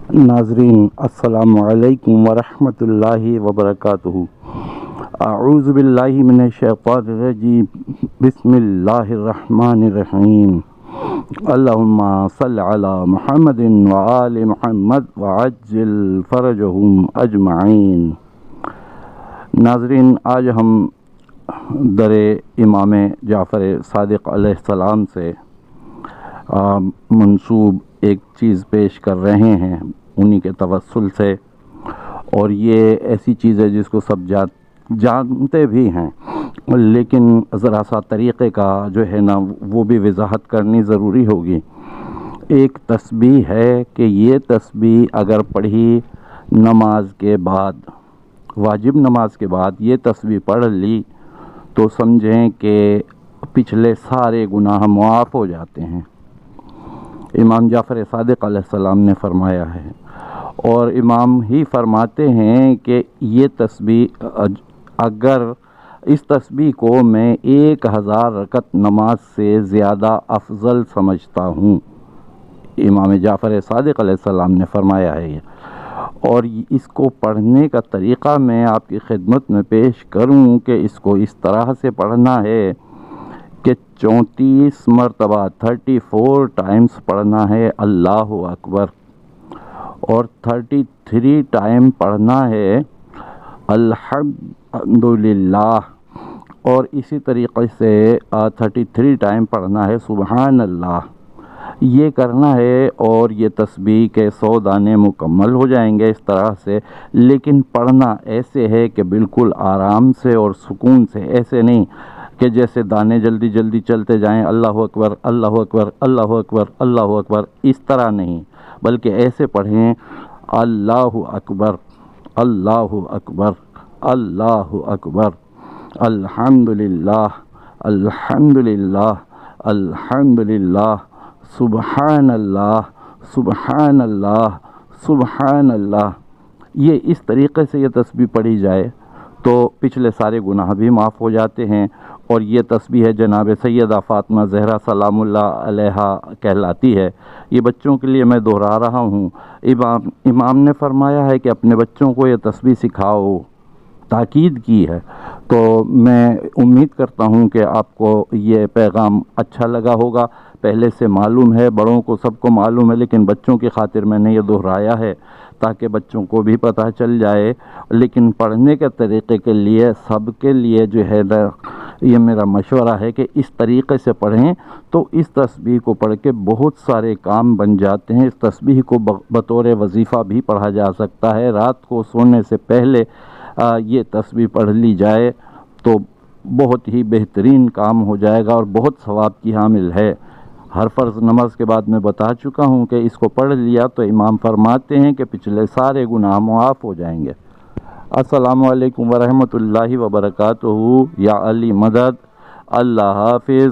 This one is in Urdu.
ناظرین السلام علیکم ورحمۃ اللہ وبرکاتہ۔ اعوذ باللہ من الشیطان الرجیم، بسم اللہ الرحمن الرحیم۔ اللہم صل علی محمد وآل محمد وعجل فرجہم اجمعین۔ ناظرین، آج ہم در امام جعفر صادق علیہ السلام سے منسوب ایک چیز پیش کر رہے ہیں انہی کے توسل سے، اور یہ ایسی چیز ہے جس کو سب جانتے بھی ہیں، لیکن ذرا سا طریقے کا جو ہے نا وہ بھی وضاحت کرنی ضروری ہوگی۔ ایک تسبیح ہے کہ یہ تسبیح اگر پڑھی نماز کے بعد، واجب نماز کے بعد یہ تسبیح پڑھ لی تو سمجھیں کہ پچھلے سارے گناہ معاف ہو جاتے ہیں۔ امام جعفر صادق علیہ السلام نے فرمایا ہے، اور امام ہی فرماتے ہیں کہ یہ تسبیح اگر اس تسبیح کو میں 1000 رکعت نماز سے زیادہ افضل سمجھتا ہوں۔ امام جعفر صادق علیہ السلام نے فرمایا ہے یہ، اور اس کو پڑھنے کا طریقہ میں آپ کی خدمت میں پیش کروں کہ اس کو اس طرح سے پڑھنا ہے کہ 34 مرتبہ 34 ٹائمز پڑھنا ہے اللہ اکبر، اور 33 ٹائم پڑھنا ہے الحمدللہ، اور اسی طریقے سے 33 ٹائم پڑھنا ہے سبحان اللہ۔ یہ کرنا ہے، اور یہ تسبیح کے 100 دانے مکمل ہو جائیں گے اس طرح سے، لیکن پڑھنا ایسے ہے کہ بالکل آرام سے اور سکون سے، ایسے نہیں کہ جیسے دانے جلدی جلدی چلتے جائیں اللہ اکبر اللہ اکبر اللہ اکبر اللہ اکبر، اس طرح نہیں، بلکہ ایسے پڑھیں اللہ اکبر اللہ اکبر اللہ اکبر الحمدللہ الحمدللہ الحمدللہ سبحان اللہ سبحان اللہ سبحان اللہ۔ یہ اس طریقے سے یہ تسبیح پڑھی جائے تو پچھلے سارے گناہ بھی معاف ہو جاتے ہیں، اور یہ تسبیح جناب سیدہ فاطمہ زہرا سلام اللہ علیہا کہلاتی ہے۔ یہ بچوں کے لیے میں دہرا رہا ہوں۔ امام نے فرمایا ہے کہ اپنے بچوں کو یہ تسبیح سکھاؤ، تاکید کی ہے، تو میں امید کرتا ہوں کہ آپ کو یہ پیغام اچھا لگا ہوگا۔ پہلے سے معلوم ہے، بڑوں کو سب کو معلوم ہے، لیکن بچوں کی خاطر میں نے یہ دہرایا ہے تاکہ بچوں کو بھی پتہ چل جائے۔ لیکن پڑھنے کے طریقے کے لیے سب کے لیے جو ہے یہ میرا مشورہ ہے کہ اس طریقے سے پڑھیں تو اس تسبیح کو پڑھ کے بہت سارے کام بن جاتے ہیں۔ اس تسبیح کو بطور وظیفہ بھی پڑھا جا سکتا ہے۔ رات کو سونے سے پہلے یہ تسبیح پڑھ لی جائے تو بہت ہی بہترین کام ہو جائے گا، اور بہت ثواب کی حامل ہے۔ ہر فرض نماز کے بعد میں بتا چکا ہوں کہ اس کو پڑھ لیا تو امام فرماتے ہیں کہ پچھلے سارے گناہ معاف ہو جائیں گے۔ السلام علیکم ورحمۃ اللہ وبرکاتہ۔ یا علی مدد۔ اللہ حافظ۔